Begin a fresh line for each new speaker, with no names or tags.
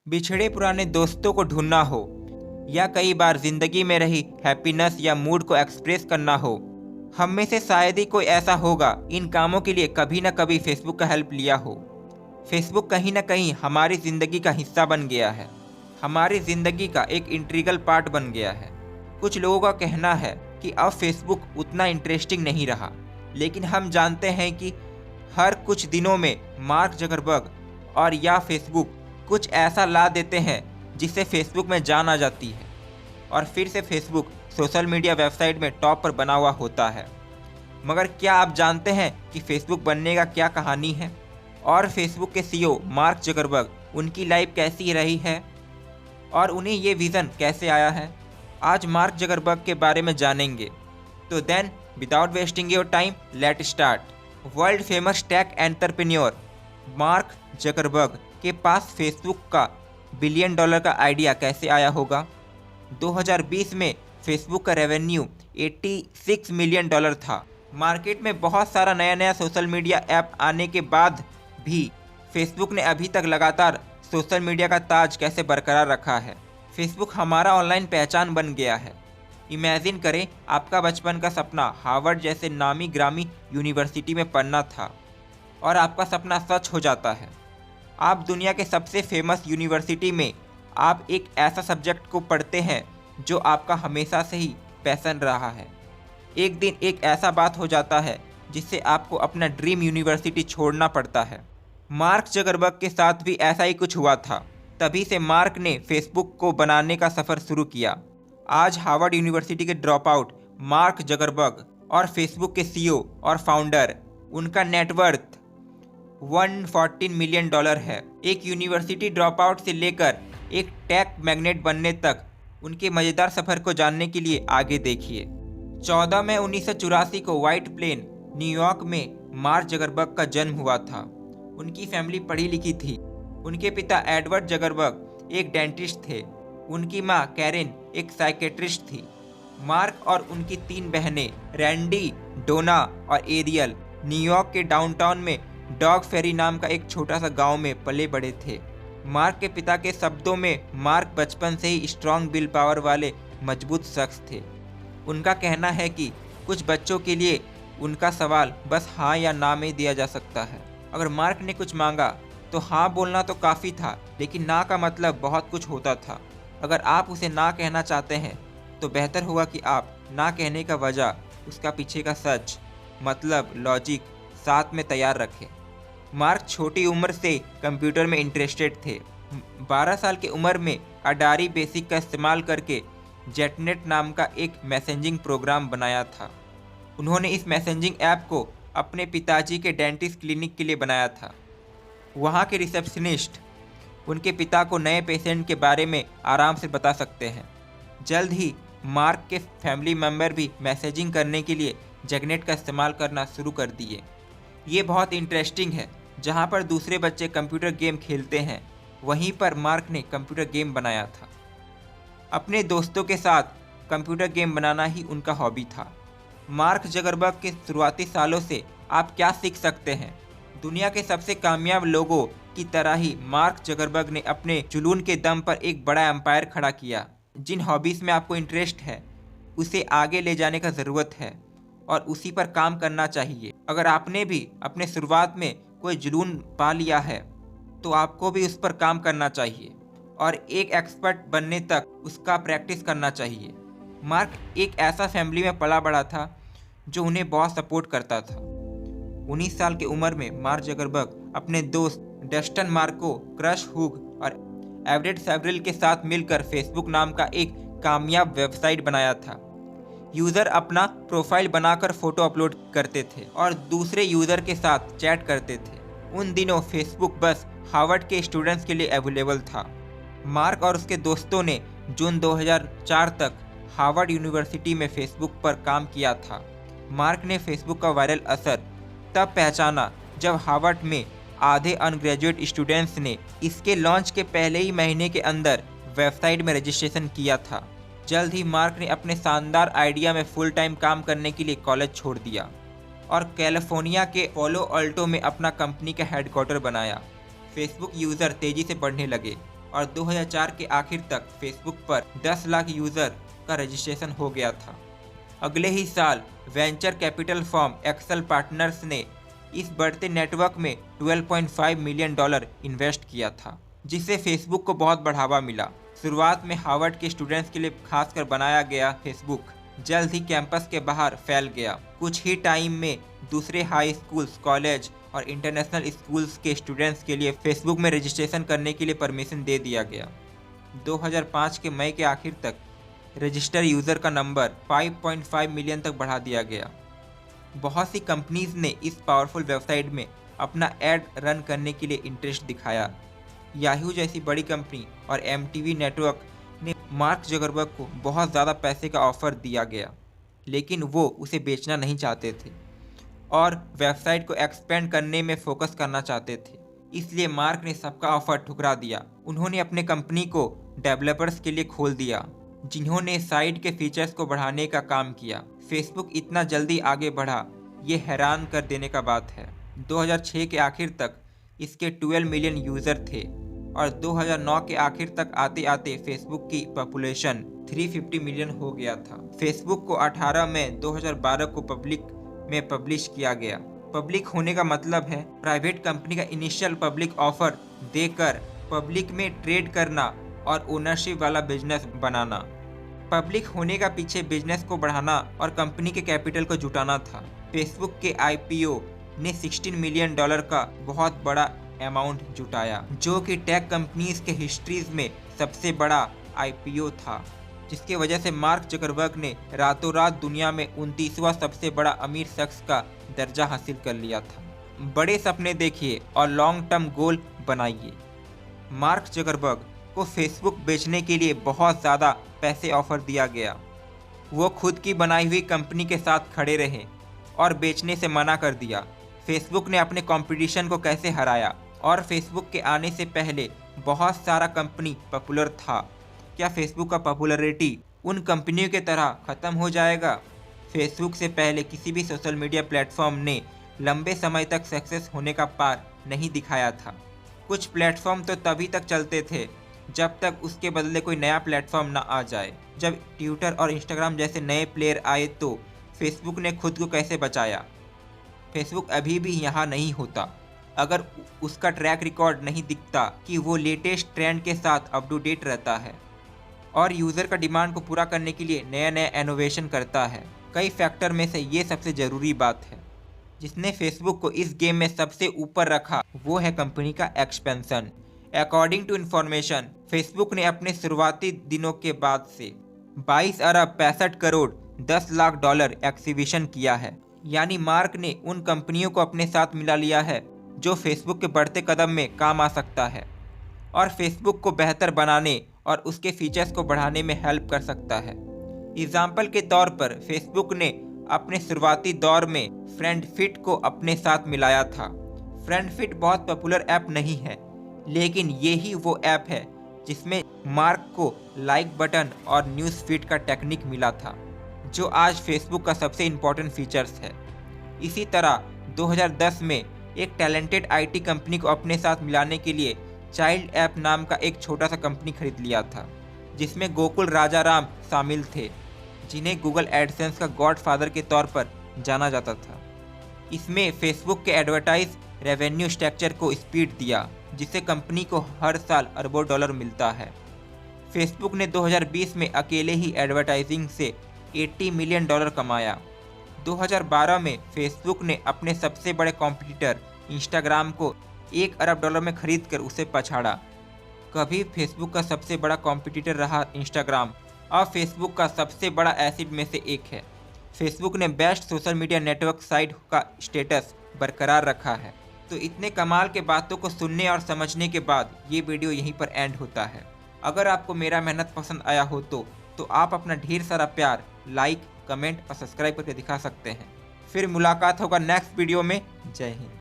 बिछड़े पुराने दोस्तों को ढूंढना हो, या कई बार जिंदगी में रही हैप्पीनेस या मूड को एक्सप्रेस करना हो, हम में से शायद ही कोई ऐसा होगा इन कामों के लिए कभी न कभी फेसबुक का हेल्प लिया हो। फेसबुक कहीं न कहीं हमारी ज़िंदगी का हिस्सा बन गया है, हमारी ज़िंदगी का एक इंटीग्रल पार्ट बन गया है। कुछ लोगों का कहना है कि अब फेसबुक उतना इंटरेस्टिंग नहीं रहा, लेकिन हम जानते हैं कि हर कुछ दिनों में मार्क जकरबर्ग और या फेसबुक कुछ ऐसा ला देते हैं जिससे फेसबुक में जान आ जाती है और फिर से फेसबुक सोशल मीडिया वेबसाइट में टॉप पर बना हुआ होता है। मगर क्या आप जानते हैं कि फेसबुक बनने का क्या कहानी है और फेसबुक के सीईओ मार्क जकरबर्ग उनकी लाइफ कैसी रही है और उन्हें ये विज़न कैसे आया है? आज मार्क जकरबर्ग के बारे में जानेंगे। तो then without wasting your time, let start. World famous tech entrepreneur Mark Zuckerberg के पास फेसबुक का बिलियन डॉलर का आइडिया कैसे आया होगा? 2020 में फेसबुक का रेवेन्यू 86 मिलियन डॉलर था। मार्केट में बहुत सारा नया सोशल मीडिया ऐप आने के बाद भी फेसबुक ने अभी तक लगातार सोशल मीडिया का ताज कैसे बरकरार रखा है। फेसबुक हमारा ऑनलाइन पहचान बन गया है। इमेजिन करें, आपका बचपन का सपना हार्वर्ड जैसे नामी ग्रामी यूनिवर्सिटी में पढ़ना था और आपका सपना सच हो जाता है। आप दुनिया के सबसे फेमस यूनिवर्सिटी में आप एक ऐसा सब्जेक्ट को पढ़ते हैं जो आपका हमेशा से ही पैशन रहा है। एक दिन एक ऐसा बात हो जाता है जिससे आपको अपना ड्रीम यूनिवर्सिटी छोड़ना पड़ता है। मार्क जकरबर्ग के साथ भी ऐसा ही कुछ हुआ था। तभी से मार्क ने फेसबुक को बनाने का सफ़र शुरू किया। आज हार्वर्ड यूनिवर्सिटी के ड्रॉप आउट मार्क जकरबर्ग और फेसबुक के सीईओ और फाउंडर, उनका नेटवर्थ 114 मिलियन डॉलर है। एक यूनिवर्सिटी ड्रॉप आउट से लेकर एक टेक मैग्नेट बनने तक उनके मज़ेदार सफ़र को जानने के लिए आगे देखिए। 14 मई 1984 को व्हाइट प्लेन, न्यूयॉर्क में मार्क जकरबर्ग का जन्म हुआ था। उनकी फैमिली पढ़ी लिखी थी। उनके पिता एडवर्ड जकरबर्ग एक डेंटिस्ट थे। उनकी मां कैरेन एक साइकेट्रिस्ट थी। मार्क और उनकी 3 बहनें रैंडी, डोना और एरियल न्यूयॉर्क के डाउनटाउन में डॉग फेरी नाम का एक छोटा सा गांव में पले बड़े थे। मार्क के पिता के शब्दों में, मार्क बचपन से ही स्ट्रॉन्ग विल पावर वाले मजबूत शख्स थे। उनका कहना है कि कुछ बच्चों के लिए उनका सवाल बस हाँ या ना में दिया जा सकता है। अगर मार्क ने कुछ मांगा तो हाँ बोलना तो काफ़ी था, लेकिन ना का मतलब बहुत कुछ होता था। अगर आप उसे ना कहना चाहते हैं तो बेहतर होगा कि आप ना कहने का वजह, उसका पीछे का सच, मतलब लॉजिक साथ में तैयार रखें। मार्क छोटी उम्र से कंप्यूटर में इंटरेस्टेड थे। 12 साल की उम्र में अडारी बेसिक का इस्तेमाल करके जेटनेट नाम का एक मैसेजिंग प्रोग्राम बनाया था। उन्होंने इस मैसेजिंग ऐप को अपने पिताजी के डेंटिस्ट क्लिनिक के लिए बनाया था। वहाँ के रिसेप्शनिस्ट उनके पिता को नए पेशेंट के बारे में आराम से बता सकते हैं। जल्द ही मार्क के फैमिली मेम्बर भी मैसेजिंग करने के लिए जेटनेट का इस्तेमाल करना शुरू कर दिए। ये बहुत इंटरेस्टिंग है। जहाँ पर दूसरे बच्चे कंप्यूटर गेम खेलते हैं, वहीं पर मार्क ने कंप्यूटर गेम बनाया था। अपने दोस्तों के साथ कंप्यूटर गेम बनाना ही उनका हॉबी था। मार्क जकरबर्ग के शुरुआती सालों से आप क्या सीख सकते हैं? दुनिया के सबसे कामयाब लोगों की तरह ही मार्क जकरबर्ग ने अपने जुनून के दम पर एक बड़ा एम्पायर खड़ा किया। जिन हॉबीज़ में आपको इंटरेस्ट है उसे आगे ले जाने का ज़रूरत है और उसी पर काम करना चाहिए। अगर आपने भी अपने शुरुआत में कोई जुनून पा लिया है तो आपको भी उस पर काम करना चाहिए और एक एक्सपर्ट बनने तक उसका प्रैक्टिस करना चाहिए। मार्क एक ऐसा फैमिली में पला बड़ा था जो उन्हें बहुत सपोर्ट करता था। 19 साल की उम्र में मार्क जकरबर्ग अपने दोस्त डस्टन मार्को, क्रश हुग और एवरेट सेवरिल के साथ मिलकर फेसबुक नाम का एक कामयाब वेबसाइट बनाया था। यूज़र अपना प्रोफाइल बनाकर फ़ोटो अपलोड करते थे और दूसरे यूज़र के साथ चैट करते थे। उन दिनों फेसबुक बस हार्वर्ड के स्टूडेंट्स के लिए अवेलेबल था। मार्क और उसके दोस्तों ने जून 2004 तक हार्वर्ड यूनिवर्सिटी में फेसबुक पर काम किया था। मार्क ने फेसबुक का वायरल असर तब पहचाना जब हार्वर्ड में आधे अनग्रेजुएट स्टूडेंट्स ने इसके लॉन्च के पहले ही महीने के अंदर वेबसाइट में रजिस्ट्रेशन किया था। जल्द ही मार्क ने अपने शानदार आइडिया में फुल टाइम काम करने के लिए कॉलेज छोड़ दिया और कैलिफोर्निया के पोलो अल्टो में अपना कंपनी का हेडक्वार्टर बनाया। फेसबुक यूज़र तेज़ी से बढ़ने लगे और 2004 के आखिर तक फेसबुक पर 10 लाख यूजर का रजिस्ट्रेशन हो गया था। अगले ही साल venture capital firm Accel partners ने इस बढ़ते नेटवर्क में $12.5 मिलियन इन्वेस्ट किया था, जिससे फेसबुक को बहुत बढ़ावा मिला। शुरुआत में हार्वर्ड के स्टूडेंट्स के लिए खासकर बनाया गया फेसबुक जल्द ही कैंपस के बाहर फैल गया। कुछ ही टाइम में दूसरे हाई स्कूल्स, कॉलेज और इंटरनेशनल स्कूल्स के स्टूडेंट्स के लिए फेसबुक में रजिस्ट्रेशन करने के लिए परमिशन दे दिया गया। 2005 के मई के आखिर तक रजिस्टर यूज़र का नंबर 5.5 मिलियन तक बढ़ा दिया गया। बहुत सी कंपनीज ने इस पावरफुल वेबसाइट में अपना एड रन करने के लिए इंटरेस्ट दिखाया। याहू जैसी बड़ी कंपनी और MTV नेटवर्क ने मार्क जकरबर्ग को बहुत ज़्यादा पैसे का ऑफर दिया गया, लेकिन वो उसे बेचना नहीं चाहते थे और वेबसाइट को एक्सपेंड करने में फोकस करना चाहते थे। इसलिए मार्क ने सबका ऑफर ठुकरा दिया। उन्होंने अपने कंपनी को डेवलपर्स के लिए खोल दिया, जिन्होंने साइट के फीचर्स को बढ़ाने का काम किया। फेसबुक इतना जल्दी आगे बढ़ा, ये हैरान कर देने का बात है। 2006 के आखिर तक इसके 12 मिलियन यूज़र थे और 2009 के आखिर तक आते आते फेसबुक की पॉपुलेशन 350 मिलियन हो गया था। फेसबुक को 18 मई 2012 को पब्लिक में पब्लिश किया गया। पब्लिक होने का मतलब है प्राइवेट कंपनी का इनिशियल पब्लिक ऑफर देकर पब्लिक में ट्रेड करना और ओनरशिप वाला बिजनेस बनाना। पब्लिक होने का पीछे बिजनेस को बढ़ाना और कंपनी के कैपिटल को जुटाना था। फेसबुक के IPO ने $16 मिलियन का बहुत बड़ा अमाउंट जुटाया, जो कि टेक कंपनीज के हिस्ट्रीज में सबसे बड़ा IPO था, जिसकी वजह से मार्क जकरबर्ग ने रातों रात दुनिया में 29वां सबसे बड़ा अमीर शख्स का दर्जा हासिल कर लिया था। बड़े सपने देखिए और लॉन्ग टर्म गोल बनाइए। मार्क जकरबर्ग को फेसबुक बेचने के लिए बहुत ज़्यादा पैसे ऑफर दिया गया। वो खुद की बनाई हुई कंपनी के साथ खड़े रहे और बेचने से मना कर दिया। फेसबुक ने अपने कंपटीशन को कैसे हराया और फेसबुक के आने से पहले बहुत सारा कंपनी पॉपुलर था। क्या फेसबुक का पॉपुलैरिटी उन कंपनियों की तरह ख़त्म हो जाएगा? फेसबुक से पहले किसी भी सोशल मीडिया प्लेटफॉर्म ने लंबे समय तक सक्सेस होने का पार नहीं दिखाया था। कुछ प्लेटफॉर्म तो तभी तक चलते थे जब तक उसके बदले कोई नया प्लेटफॉर्म ना आ जाए। जब ट्विटर और इंस्टाग्राम जैसे नए प्लेयर आए तो फेसबुक ने खुद को कैसे बचाया? फेसबुक अभी भी यहाँ नहीं होता अगर उसका ट्रैक रिकॉर्ड नहीं दिखता कि वो लेटेस्ट ट्रेंड के साथ अप टू डेट रहता है और यूज़र का डिमांड को पूरा करने के लिए नया नया इनोवेशन करता है। कई फैक्टर में से ये सबसे ज़रूरी बात है जिसने फेसबुक को इस गेम में सबसे ऊपर रखा, वो है कंपनी का expansion. According to information, Facebook ने अपने शुरुआती दिनों के बाद से 22 अरब 65 करोड़ 10 लाख डॉलर एक्विजिशन किया है। यानी मार्क ने उन कंपनियों को अपने साथ मिला लिया है जो फेसबुक के बढ़ते कदम में काम आ सकता है और फेसबुक को बेहतर बनाने और उसके फीचर्स को बढ़ाने में हेल्प कर सकता है। एग्जाम्पल के तौर पर फेसबुक ने अपने शुरुआती दौर में फ्रेंडफिट को अपने साथ मिलाया था। फ्रेंडफिट बहुत पॉपुलर ऐप नहीं है, लेकिन ये ही वो ऐप है जिसमें मार्क को लाइक बटन और न्यूज़ फीड का टेक्निक मिला था, जो आज फेसबुक का सबसे इम्पोर्टेंट फीचर्स है। इसी तरह 2010 में एक टैलेंटेड IT कंपनी को अपने साथ मिलाने के लिए चाइल्ड ऐप नाम का एक छोटा सा कंपनी खरीद लिया था, जिसमें गोकुल राजाराम शामिल थे, जिन्हें गूगल एडसेंस का गॉडफादर के तौर पर जाना जाता था। इसमें फेसबुक के एडवर्टाइज रेवेन्यू स्ट्रक्चर को स्पीड दिया, जिससे कंपनी को हर साल अरबों डॉलर मिलता है। फेसबुक ने 2020 में अकेले ही एडवर्टाइजिंग से $80 मिलियन कमाया। 2012 में फेसबुक ने अपने सबसे बड़े कॉम्पिटिटर इंस्टाग्राम को $1 अरब में खरीद कर उसे पछाड़ा। कभी फेसबुक का सबसे बड़ा कॉम्पिटिटर रहा इंस्टाग्राम, अब फेसबुक का सबसे बड़ा एसिड में से एक है। फेसबुक ने best social media network site का स्टेटस बरकरार रखा है। तो इतने कमाल के बातों को सुनने और समझने के बाद ये वीडियो यहीं पर एंड होता है। अगर आपको मेरा मेहनत पसंद आया हो तो आप अपना ढेर सारा प्यार लाइक, कमेंट और सब्सक्राइब करके दिखा सकते हैं। फिर मुलाकात होगा नेक्स्ट वीडियो में। जय हिंद।